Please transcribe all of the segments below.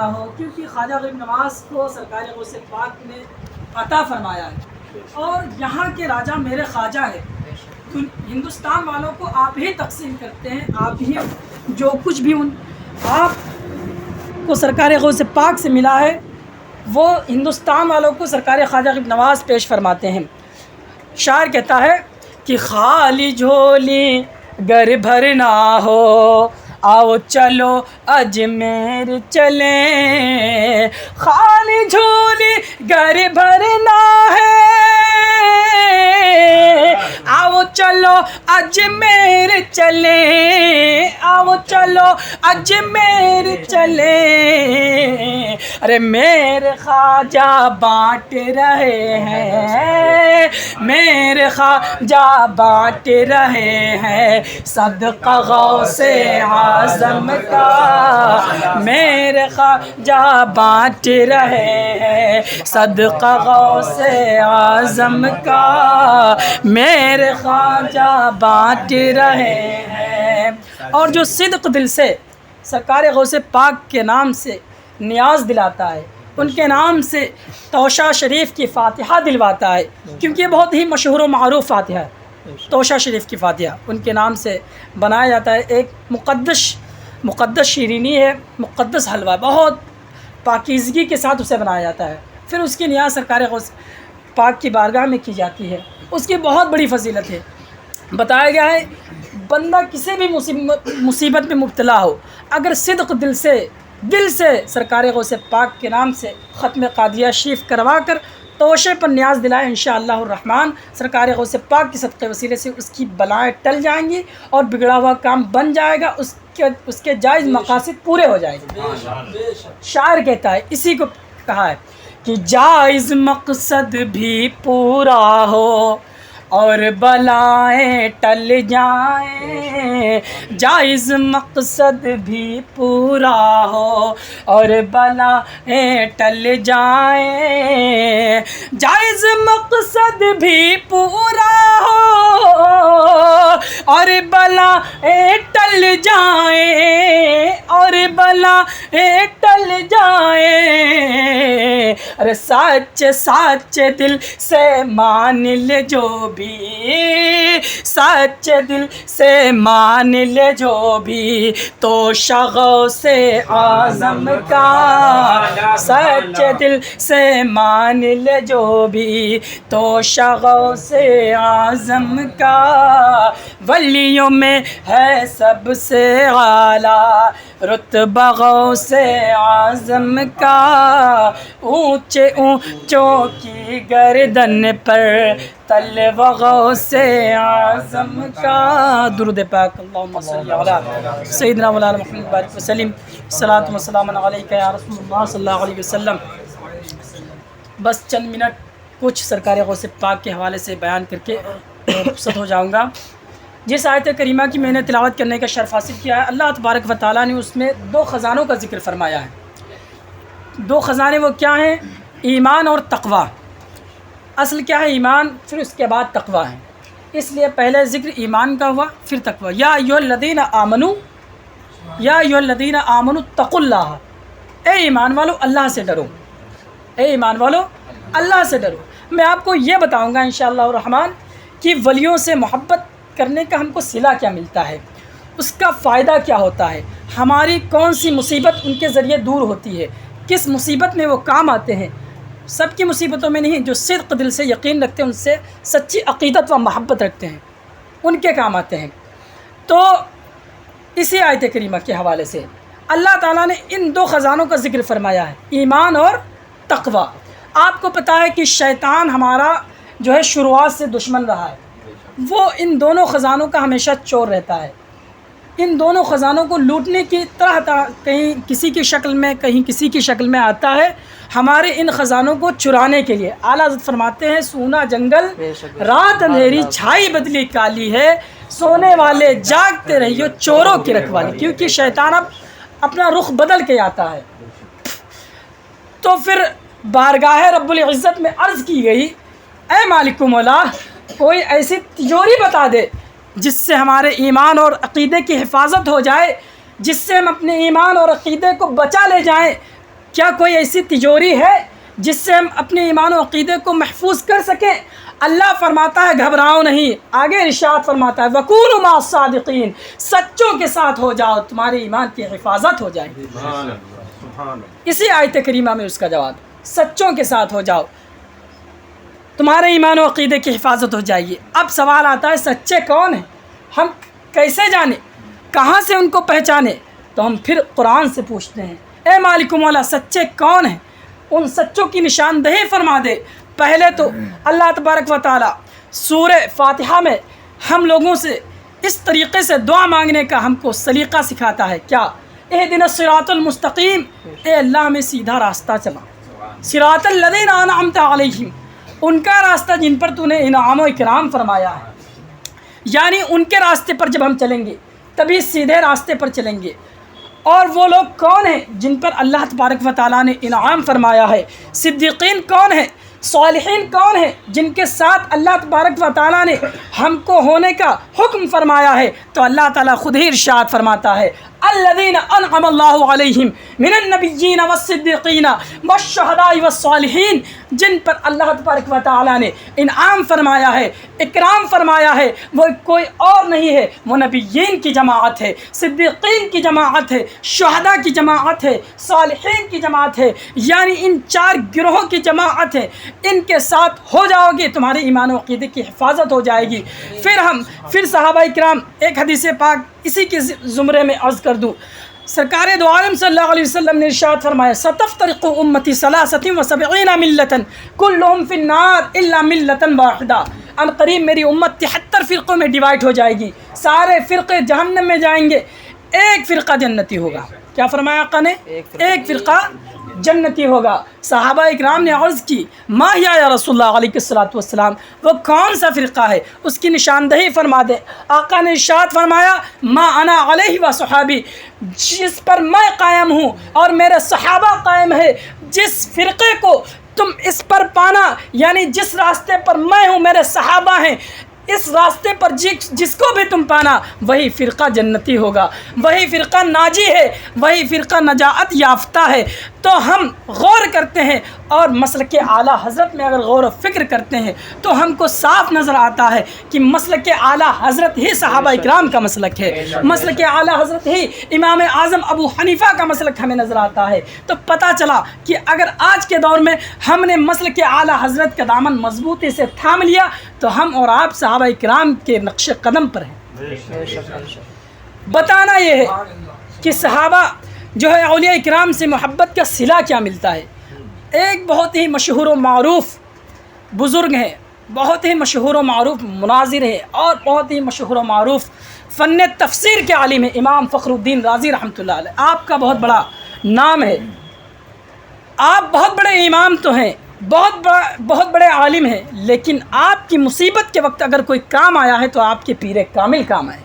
ہو، کیونکہ خواجہ غریب نواز کو سرکار غوث پاک نے عطا فرمایا ہے، اور یہاں کے راجہ میرے خواجہ ہے۔ ہندوستان والوں کو آپ ہی تقسیم کرتے ہیں، آپ ہی جو کچھ بھی آپ کو سرکار غوث پاک سے ملا ہے وہ ہندوستان والوں کو سرکار خواجہ غریب نواز پیش فرماتے ہیں۔ شاعر کہتا ہے کہ خالی جھولی گر بھرنا ہو، آؤ چلو اجمیر چلیں، خالی جھولی گر بھرنا ہے، آؤ چلو اجمیر چلیں، آؤ چلو اجمیر چلیں، ارے میرے خواجہ بانٹ رہے ہیں، میرے خواجہ بانٹ رہے ہیں صدقہ غوث اعظم کا، میرے خواجہ بانٹ رہے ہیں صدقہ غوث اعظم کا، میرے خواجہ بانٹ رہے ہیں۔ اور جو صدق دل سے سرکار غوث پاک کے نام سے نیاز دلاتا ہے، ان کے نام سے توشہ شریف کی فاتحہ دلواتا ہے، کیونکہ یہ بہت ہی مشہور و معروف فاتحہ ہے، توشہ شریف کی فاتحہ ان کے نام سے بنایا جاتا ہے۔ ایک مقدس شیرینی ہے، مقدس حلوہ، بہت پاکیزگی کے ساتھ اسے بنایا جاتا ہے، پھر اس کی نیاز سرکار غوث پاک کی بارگاہ میں کی جاتی ہے۔ اس کی بہت بڑی فضیلت ہے، بتایا گیا ہے بندہ کسی بھی مصیبت میں مبتلا ہو، اگر صدق دل سے سرکار غوث پاک کے نام سے ختم قادریہ شریف کروا کر توشے پر نیاز دلائے، انشاءاللہ الرحمن سرکار غوث پاک کے صدقے وسیلے سے اس کی بلائیں ٹل جائیں گی اور بگڑا ہوا کام بن جائے گا، اس کے جائز مقاصد پورے ہو جائیں گے۔ شاعر کہتا ہے، اسی کو کہا ہے کہ جائز مقصد بھی پورا ہو اور بلائیں ٹل جائیں، جائز مقصد بھی پورا ہو اور بلائیں ٹل جائیں، جائز مقصد بھی پورا ہو اور بلائیں ٹل جائیں، اور بلائیں ٹل جائیں، ارے سچے دل سے مان لے جو بھی، سچے دل سے مان لے جو بھی توشہ غوث اعظم کا، سچے دل سے مان لے جو بھی توشہ غوث اعظم کا، ولیوں میں ہے سب سے اعلیٰ رتبہ غوث اعظم کا، اونچے اونچوں کی گردن پر تلوہ غوث اعظم کا۔ درود پاک اللہم صلی علی سیدنا مولانا محمد بارک وسلم، صلاۃ و سلام علیک یا رسول اللہ صلی اللہ علیہ وسلم۔ بس چند منٹ کچھ سرکار غوث پاک کے حوالے سے بیان کر کے رخصت ہو جاؤں گا۔ جس آیت کریمہ کی میں نے تلاوت کرنے کا شرف حاصل کیا ہے، اللہ تبارک و تعالیٰ نے اس میں 2 خزانوں کا ذکر فرمایا ہے۔ 2 خزانے وہ کیا ہیں؟ ایمان اور تقوی۔ اصل کیا ہے؟ ایمان، پھر اس کے بعد تقوی ہے، اس لیے پہلے ذکر ایمان کا ہوا پھر تقوی۔ یا ایھا الذین آمنوا، یا ایھا الذین آمنوا اتقوا اللہ، اے ایمان والو اللہ سے ڈرو، اے ایمان والو اللہ سے ڈرو۔ میں آپ کو یہ بتاؤں گا انشاءاللہ الرحمن کہ ولیوں سے محبت کرنے کا ہم کو صلہ کیا ملتا ہے، اس کا فائدہ کیا ہوتا ہے، ہماری کون سی مصیبت ان کے ذریعے دور ہوتی ہے، کس مصیبت میں وہ کام آتے ہیں۔ سب کی مصیبتوں میں نہیں، جو صدق دل سے یقین رکھتے ہیں، ان سے سچی عقیدت و محبت رکھتے ہیں، ان کے کام آتے ہیں۔ تو اسی آیت کریمہ کے حوالے سے اللہ تعالیٰ نے ان 2 خزانوں کا ذکر فرمایا ہے، ایمان اور تقوی۔ آپ کو پتہ ہے کہ شیطان ہمارا جو ہے شروعات سے دشمن رہا ہے، وہ ان دونوں خزانوں کا ہمیشہ چور رہتا ہے، ان دونوں خزانوں کو لوٹنے کی طرح کہیں کسی کی شکل میں کہیں کسی کی شکل میں آتا ہے، ہمارے ان خزانوں کو چرانے کے لیے۔ اعلیٰ حضرت فرماتے ہیں، سونا جنگل رات اندھیری چھائی بدلی کالی ہے، سونے والے جاگتے رہیو چوروں کی رکھوالی، کیونکہ شیطان اب اپنا رخ بدل کے آتا ہے۔ تو پھر بارگاہ رب العزت میں عرض کی گئی، اے مالک و مولا، کوئی ایسی تجوری بتا دے جس سے ہمارے ایمان اور عقیدے کی حفاظت ہو جائے، جس سے ہم اپنے ایمان اور عقیدے کو بچا لے جائیں، کیا کوئی ایسی تجوری ہے جس سے ہم اپنے ایمان و عقیدے کو محفوظ کر سکیں؟ اللہ فرماتا ہے گھبراؤ نہیں، آگے ارشاد فرماتا ہے وَكُونُوا مَعَ الصَّادِقِينَ، سچوں کے ساتھ ہو جاؤ، تمہارے ایمان کی حفاظت ہو جائے گی۔ اسی آیت کریمہ میں اس کا جواب، سچوں کے ساتھ ہو جاؤ، تمہارے ایمان و عقیدے کی حفاظت ہو جائے گی۔ اب سوال آتا ہے سچے کون ہیں؟ ہم کیسے جانیں؟ کہاں سے ان کو پہچانے؟ تو ہم پھر قرآن سے پوچھتے ہیں اے مالک مولا سچے کون ہیں؟ ان سچوں کی نشاندہی فرما دے۔ پہلے تو اللہ تبارک و تعالی سورہ فاتحہ میں ہم لوگوں سے اس طریقے سے دعا مانگنے کا ہم کو سلیقہ سکھاتا ہے، کیا؟ اہدنا الصراط المستقیم، اے اللہ ہمیں سیدھا راستہ چلا، صراط الذین انعمت علیہم، ان کا راستہ جن پر تو نے انعام و اکرام فرمایا ہے، یعنی ان کے راستے پر جب ہم چلیں گے تبھی سیدھے راستے پر چلیں گے۔ اور وہ لوگ کون ہیں جن پر اللہ تبارک و تعالیٰ نے انعام فرمایا ہے؟ صدیقین کون ہیں؟ صالحین کون ہیں جن کے ساتھ اللہ تبارک و تعالیٰ نے ہم کو ہونے کا حکم فرمایا ہے؟ تو اللہ تعالیٰ خود ہی ارشاد فرماتا ہے الذین انعم اللہ علیہم من النبیین والصدیقین والشہداء والصالحین، جن پر اللہ تبارک و تعالیٰ نے انعام فرمایا ہے، اکرام فرمایا ہے، وہ کوئی اور نہیں ہے، وہ نبیین کی جماعت ہے، صدیقین کی جماعت ہے، شہداء کی جماعت ہے، صالحین کی جماعت ہے، یعنی ان چار گروہوں کی جماعت ہے۔ ان کے ساتھ ہو جاؤ گے تمہارے ایمان و عقیدے کی حفاظت ہو جائے گی۔ پھر صحابہ کرام، ایک حدیث پاک اسی کے زمرے میں عرض کر دوں، سرکار دو عالم صلی اللہ علیہ وسلم نے ارشاد فرمایا ستفترق امتی 73 ملتا کلہم فی النار الا ملتا واحدہ، ان قریب میری امت 73 فرقوں میں ڈیوائڈ ہو جائے گی، سارے فرقے جہنم میں جائیں گے، ایک فرقہ جنتی ہوگا۔ کیا فرمایا آقا نے؟ ایک فرقہ جنتی ہوگا۔ صحابہ اکرام نے عرض کی ما ہی یا رسول اللہ علیہ الصلوۃ والسلام، وہ کون سا فرقہ ہے؟ اس کی نشاندہی فرما دے۔ آقا نے ارشاد فرمایا ما انا علیہ و صحابی، جس پر میں قائم ہوں اور میرے صحابہ قائم ہے، جس فرقے کو تم اس پر پانا، یعنی جس راستے پر میں ہوں میرے صحابہ ہیں، اس راستے پر جس کو بھی تم پانا وہی فرقہ جنتی ہوگا، وہی فرقہ ناجی ہے، وہی فرقہ نجات یافتہ ہے۔ تو ہم غور کرتے ہیں اور مسلک اعلیٰ حضرت میں اگر غور و فکر کرتے ہیں تو ہم کو صاف نظر آتا ہے کہ مسلک اعلیٰ حضرت ہی صحابہ اکرام کا مسلک ہے، مسلک اعلیٰ حضرت ہی امام اعظم ابو حنیفہ کا مسلک ہمیں نظر آتا ہے۔ تو پتہ چلا کہ اگر آج کے دور میں ہم نے مسلک اعلیٰ حضرت کا دامن مضبوطی سے تھام لیا تو ہم اور آپ صحابہ اکرام کے نقش قدم پر ہیں۔ بتانا یہ ہے کہ صحابہ جو ہے اولیاء اکرام سے محبت کا صلہ کیا ملتا ہے۔ ایک بہت ہی مشہور و معروف بزرگ ہیں، بہت ہی مشہور و معروف مناظر ہیں اور بہت ہی مشہور و معروف فن تفسیر کے عالم ہیں، امام فخر الدین رازی رحمۃ اللہ علیہ۔ آپ کا بہت بڑا نام ہے، آپ بہت بڑے امام تو ہیں، بہت بڑے عالم ہیں، لیکن آپ کی مصیبت کے وقت اگر کوئی کام آیا ہے تو آپ کے پیر کامل کام آئے۔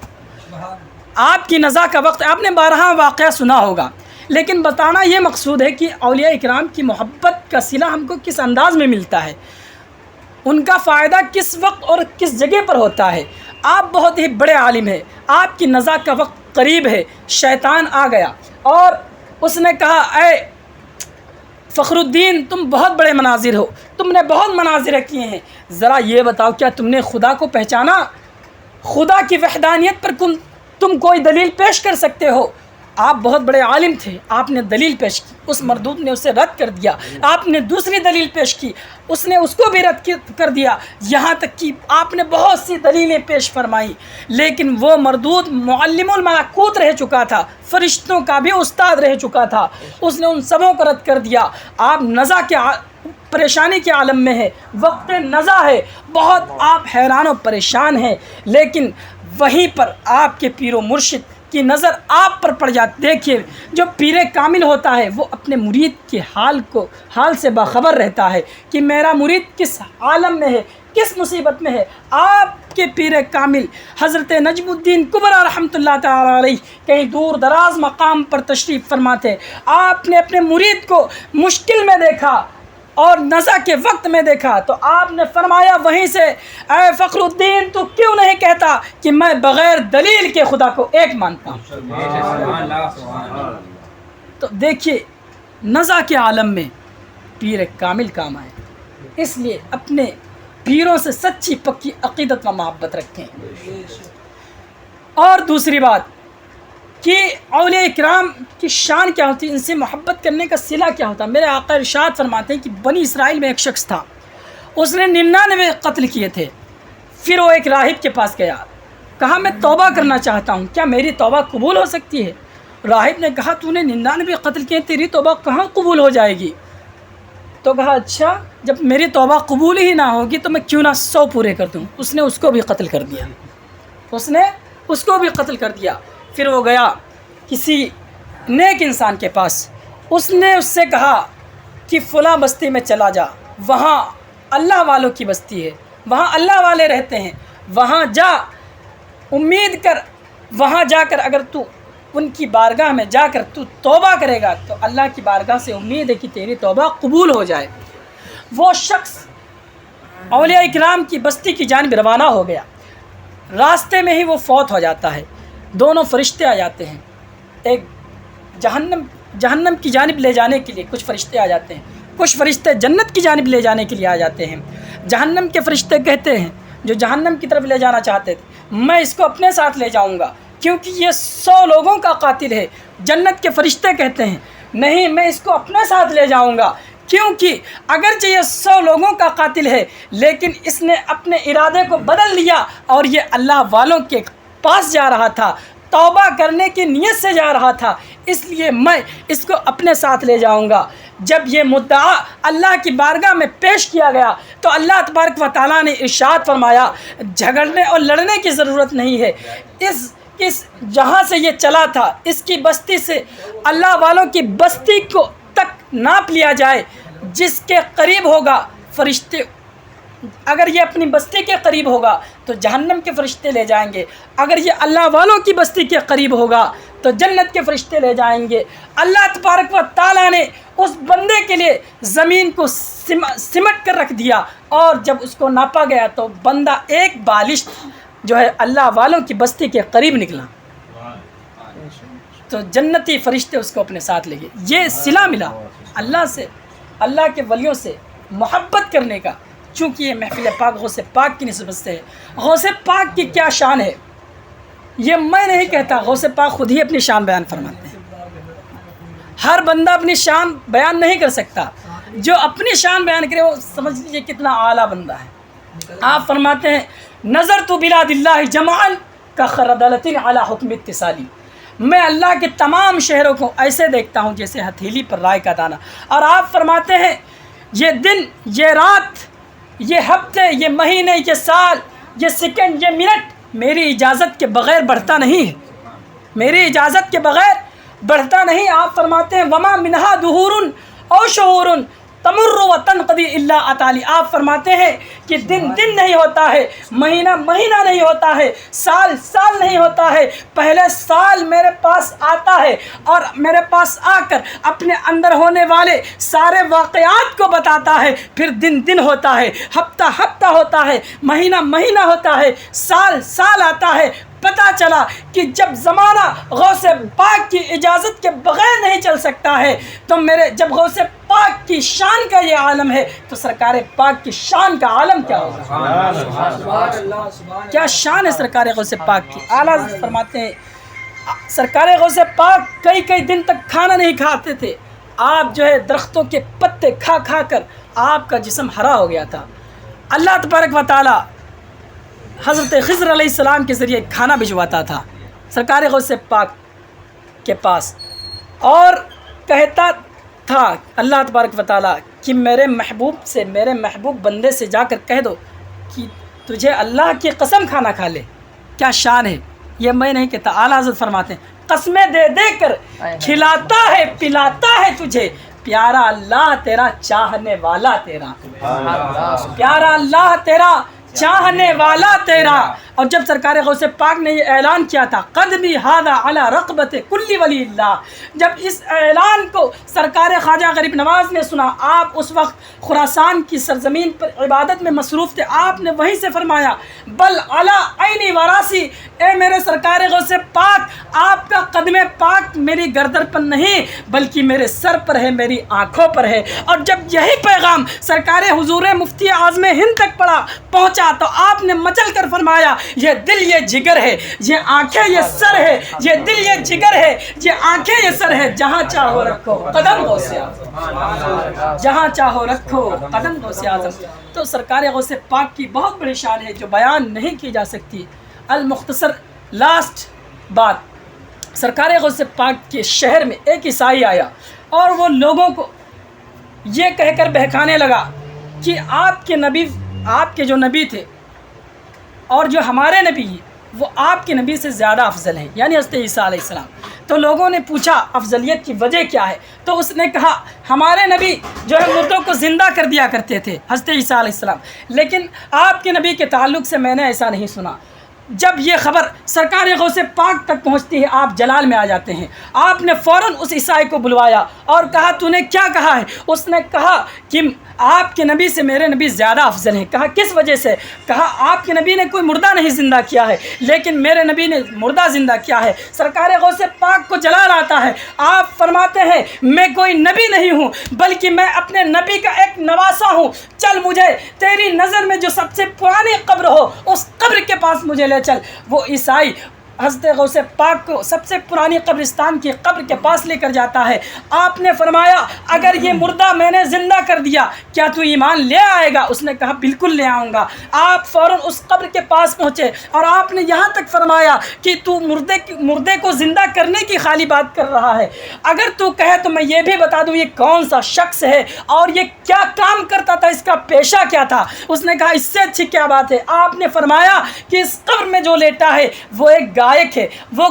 آپ کی نزا کا وقت آپ نے 12 واقعہ سنا ہوگا، لیکن بتانا یہ مقصود ہے کہ اولیاء اکرام کی محبت کا صلہ ہم کو کس انداز میں ملتا ہے، ان کا فائدہ کس وقت اور کس جگہ پر ہوتا ہے۔ آپ بہت ہی بڑے عالم ہیں، آپ کی نزا کا وقت قریب ہے، شیطان آ گیا اور اس نے کہا اے فخر الدین تم بہت بڑے مناظر ہو، تم نے بہت مناظر کیے ہیں، ذرا یہ بتاؤ کیا تم نے خدا کو پہچانا؟ خدا کی وحدانیت پر تم کوئی دلیل پیش کر سکتے ہو؟ آپ بہت بڑے عالم تھے، آپ نے دلیل پیش کی، اس مردود نے اسے رد کر دیا، آپ نے دوسری دلیل پیش کی، اس نے اس کو بھی رد کر دیا، یہاں تک کہ آپ نے بہت سی دلیلیں پیش فرمائی، لیکن وہ مردود معلم الملکوت رہ چکا تھا، فرشتوں کا بھی استاد رہ چکا تھا، اس نے ان سبوں کو رد کر دیا۔ آپ نزا کے پریشانی کے عالم میں ہے، وقت نزا ہے، بہت آپ حیران و پریشان ہیں، لیکن وہیں پر آپ کے پیر و مرشد کی نظر آپ پر پڑ جاتی۔ دیکھیے جو پیر کامل ہوتا ہے وہ اپنے مرید کے حال سے باخبر رہتا ہے کہ میرا مرید کس عالم میں ہے، کس مصیبت میں ہے۔ آپ کے پیر کامل حضرت نجم الدین کبریٰ رحمۃ اللہ تعالیٰ علیہ کہیں دور دراز مقام پر تشریف فرماتے، آپ نے اپنے مرید کو مشکل میں دیکھا اور نزا کے وقت میں دیکھا تو آپ نے فرمایا وہیں سے اے فخر الدین تو کیوں نہیں کہتا کہ میں بغیر دلیل کے خدا کو ایک مانتا ہوں۔ تو دیکھیے نزا کے عالم میں پیر کامل کام آئے، اس لیے اپنے پیروں سے سچی پکی عقیدت و محبت رکھیں۔ اور دوسری بات کہ اولیاء اکرام کی شان کیا ہوتی ہے، ان سے محبت کرنے کا صلہ کیا ہوتا ہے۔ میرے آقا ارشاد فرماتے ہیں کہ بنی اسرائیل میں ایک شخص تھا، اس نے 99 قتل کیے تھے، پھر وہ ایک راہب کے پاس گیا، کہا میں توبہ کرنا چاہتا ہوں، کیا میری توبہ قبول ہو سکتی ہے؟ راہب نے کہا تو نے 99 قتل کیے، تیری توبہ کہاں قبول ہو جائے گی؟ تو کہا اچھا جب میری توبہ قبول ہی نہ ہوگی تو میں کیوں نہ 100 پورے کر دوں۔ اس نے اس کو بھی قتل کر دیا، پھر وہ گیا کسی نیک انسان کے پاس، اس نے اس سے کہا کہ فلاں بستی میں چلا جا، وہاں اللہ والوں کی بستی ہے، وہاں اللہ والے رہتے ہیں، وہاں جا، امید کر وہاں جا کر اگر تو ان کی بارگاہ میں جا کر تو توبہ کرے گا تو اللہ کی بارگاہ سے امید ہے کہ تیری توبہ قبول ہو جائے۔ وہ شخص اولیاء اکرام کی بستی کی جانب روانہ ہو گیا، راستے میں ہی وہ فوت ہو جاتا ہے، دونوں فرشتے آ جاتے ہیں، ایک جہنم کی جانب لے جانے کے لیے کچھ فرشتے آ جاتے ہیں، کچھ فرشتے جنت کی جانب لے جانے کے لیے آ جاتے ہیں۔ جہنم کے فرشتے کہتے ہیں، جو جہنم کی طرف لے جانا چاہتے تھے، میں اس کو اپنے ساتھ لے جاؤں گا کیونکہ یہ 100 لوگوں کا قاتل ہے۔ جنت کے فرشتے کہتے ہیں نہیں، میں اس کو اپنے ساتھ لے جاؤں گا کیونکہ اگرچہ یہ 100 لوگوں کا قاتل ہے لیکن اس نے اپنے ارادے کو بدل لیا اور یہ اللہ والوں کے پاس جا رہا تھا، توبہ کرنے کی نیت سے جا رہا تھا، اس لیے میں اس کو اپنے ساتھ لے جاؤں گا۔ جب یہ مدعا اللہ کی بارگاہ میں پیش کیا گیا تو اللہ تبارک و تعالیٰ نے ارشاد فرمایا جھگڑنے اور لڑنے کی ضرورت نہیں ہے، اس جہاں سے یہ چلا تھا اس کی بستی سے اللہ والوں کی بستی کو تک ناپ لیا جائے، جس کے قریب ہوگا فرشتے، اگر یہ اپنی بستی کے قریب ہوگا تو جہنم کے فرشتے لے جائیں گے، اگر یہ اللہ والوں کی بستی کے قریب ہوگا تو جنت کے فرشتے لے جائیں گے۔ اللہ تبارک و تعالیٰ نے اس بندے کے لیے زمین کو سمٹ کر رکھ دیا، اور جب اس کو ناپا گیا تو بندہ ایک بالشت جو ہے اللہ والوں کی بستی کے قریب نکلا، تو جنتی فرشتے اس کو اپنے ساتھ لے گئے۔ یہ صلہ ملا اللہ سے، اللہ کے ولیوں سے محبت کرنے کا، چونکہ یہ محفل پاک غوث پاک کی نسبت سے ہے۔ غوث پاک کی کیا شان ہے یہ میں نہیں کہتا، غوث پاک خود ہی اپنی شان بیان فرماتے ہیں۔ ہر بندہ اپنی شان بیان نہیں کر سکتا، جو اپنی شان بیان کرے وہ سمجھ لیجیے کتنا اعلیٰ بندہ ہے۔ آپ فرماتے ہیں نظر تو بلاد اللہ جمعن کا خردلۃ علی حکم اتصالی، میں اللہ کے تمام شہروں کو ایسے دیکھتا ہوں جیسے ہتھیلی پر رائے کا دانہ۔ اور آپ فرماتے ہیں یہ دن، یہ رات، یہ ہفتے، یہ مہینے، یہ سال، یہ سیکنڈ، یہ منٹ میری اجازت کے بغیر بڑھتا نہیں ہے، میری اجازت کے بغیر بڑھتا نہیں۔ آپ فرماتے ہیں وما منہا دہور او شہور تمر و تنقضی الا اتالی، آپ فرماتے ہیں کہ دن دن نہیں ہوتا ہے، مہینہ مہینہ نہیں ہوتا ہے، سال سال نہیں ہوتا ہے، پہلے سال میرے پاس آتا ہے اور میرے پاس آ کر اپنے اندر ہونے والے سارے واقعات کو بتاتا ہے، پھر دن دن ہوتا ہے، ہفتہ ہفتہ ہوتا ہے، مہینہ مہینہ ہوتا ہے، سال سال آتا ہے۔ پتہ چلا کہ جب زمانہ غوث پاک کی اجازت کے بغیر نہیں چل سکتا ہے تو جب غوث پاک کی شان کا یہ عالم ہے تو سرکار پاک کی شان کا عالم کیا ہوگا؟ کیا شان ہے سرکار غوث پاک کی۔ اعلیٰ فرماتے ہیں سرکار غوث پاک کئی کئی دن تک کھانا نہیں کھاتے تھے، آپ جو ہے درختوں کے پتے کھا کھا کر آپ کا جسم ہرا ہو گیا تھا۔ اللہ تبارک و تعالی حضرت خضر علیہ السلام کے ذریعے کھانا بھجواتا تھا سرکار غوث پاک کے پاس، اور کہتا تھا اللہ تبارک و تعالیٰ کہ میرے محبوب سے، میرے محبوب بندے سے جا کر کہہ دو کہ تجھے اللہ کی قسم کھانا کھا لے۔ کیا شان ہے، یہ میں نہیں کہتا، اعلیٰ حضرت فرماتے ہیں قسمیں دے دے کر کھلاتا ہے پلاتا ہے تجھے، پیارا اللہ تیرا چاہنے والا تیرا، پیارا اللہ تیرا چاہنے والا تیرا، اور جب سرکار غوث پاک نے یہ اعلان کیا تھا قدمی ھذا علی رقبت کل ولی اللہ، جب اس اعلان کو سرکار خواجہ غریب نواز نے سنا، آپ اس وقت خراسان کی سرزمین پر عبادت میں مصروف تھے، آپ نے وہیں سے فرمایا بل علی عینی وراسی، اے میرے سرکار غوث پاک آپ کا قدم پاک میری گردن پر نہیں بلکہ میرے سر پر ہے، میری آنکھوں پر ہے۔ اور جب یہی پیغام سرکار حضور مفتی اعظم ہند تک پہنچا تو آپ نے مچل کر فرمایا یہ دل یہ جگر ہے، یہ آنکھیں یہ سر ہے، یہ دل یہ جگر ہے، یہ آنکھیں یہ سر ہے، جہاں چاہو رکھو قدم غوث اعظم، جہاں چاہو رکھو قدم غوث اعظم۔ تو سرکار غوث پاک کی بہت بڑی شان ہے جو بیان نہیں کی جا سکتی۔ المختصر لاسٹ بات، سرکار غوث پاک کے شہر میں ایک عیسائی آیا اور وہ لوگوں کو یہ کہہ کر بہکانے لگا کہ آپ کے جو نبی تھے اور جو ہمارے نبی ہیں وہ آپ کے نبی سے زیادہ افضل ہیں، یعنی حضرت عیسیٰ علیہ السلام۔ تو لوگوں نے پوچھا افضلیت کی وجہ کیا ہے؟ تو اس نے کہا ہمارے نبی جو ہے مردوں کو زندہ کر دیا کرتے تھے، حضرت عیسیٰ علیہ السلام، لیکن آپ کے نبی کے تعلق سے میں نے ایسا نہیں سنا۔ جب یہ خبر سرکار غوث پاک تک پہنچتی ہے آپ جلال میں آ جاتے ہیں۔ آپ نے فوراً اس عیسائی کو بلوایا اور کہا تو نے کیا کہا ہے؟ اس نے کہا کہ آپ کے نبی سے میرے نبی زیادہ افضل ہیں۔ کہا کس وجہ سے؟ کہا آپ کے نبی نے کوئی مردہ نہیں زندہ کیا ہے لیکن میرے نبی نے مردہ زندہ کیا ہے۔ سرکار غوث پاک کو جلال آتا ہے، آپ فرماتے ہیں میں کوئی نبی نہیں ہوں بلکہ میں اپنے نبی کا ایک نواسا ہوں، چل مجھے تیری نظر میں جو سب سے پرانی قبر ہو اس قبر کے پاس مجھے لے چل۔ وہ عیسائی حضرت غوث پاک کو سب سے پرانی قبرستان کی قبر کے پاس لے کر جاتا ہے۔ آپ نے فرمایا اگر یہ مردہ میں نے زندہ کر دیا کیا تو ایمان لے آئے گا؟ اس نے کہا بالکل لے آؤں گا۔ آپ فوراً اس قبر کے پاس پہنچے اور آپ نے یہاں تک فرمایا کہ تو مردے کو زندہ کرنے کی خالی بات کر رہا ہے، اگر تو کہے تو میں یہ بھی بتا دوں یہ کون سا شخص ہے اور یہ کیا کام کرتا تھا، اس کا پیشہ کیا تھا۔ اس نے کہا اس سے اچھی کیا بات ہے؟ آپ نے فرمایا کہ اس قبر میں جو لیٹا ہے وہ ایک گائک ہے، وہ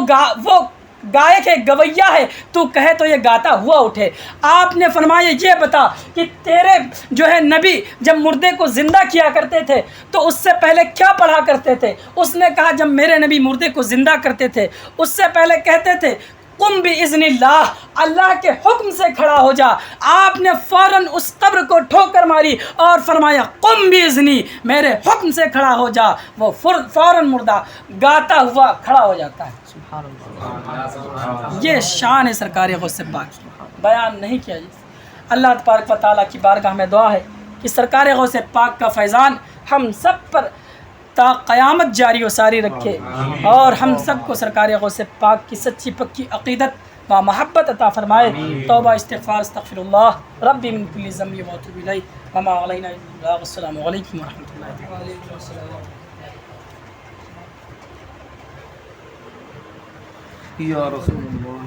گائک ہے، گویا ہے، تو کہے تو یہ گاتا ہوا اٹھے۔ آپ نے فرمایا یہ بتا کہ تیرے جو ہے نبی جب مردے کو زندہ کیا کرتے تھے تو اس سے پہلے کیا پڑھا کرتے تھے؟ اس نے کہا جب میرے نبی مردے کو زندہ کرتے تھے اس سے پہلے کہتے تھے قم باذن اللہ، اللہ کے حکم سے کھڑا ہو جا۔ آپ نے فوراً اس قبر کو ٹھوکر ماری اور فرمایا قم باذنی، میرے حکم سے کھڑا ہو جا۔ وہ فوراً مردہ گاتا ہوا کھڑا ہو جاتا ہے۔ سبحان اللہ، یہ شان ہے سرکار غوث پاک، بیان نہیں کیا جائے۔ اللہ تبارک و تعالیٰ کی بارگاہ میں دعا ہے کہ سرکار غوث پاک کا فیضان ہم سب پر تا قیامت جاری و ساری رکھے اور ہم سب کو سرکار غوث پاک کی سچی پکی عقیدت و محبت عطا فرمائے۔ توبہ استغفار استغفر اللہ ربی من کل ذنب و اتوب الیہ وما علینا الا البلاغ۔ السلام علیکم ورحمۃ اللہ وبرکاتہ۔ یا رسول اللہ۔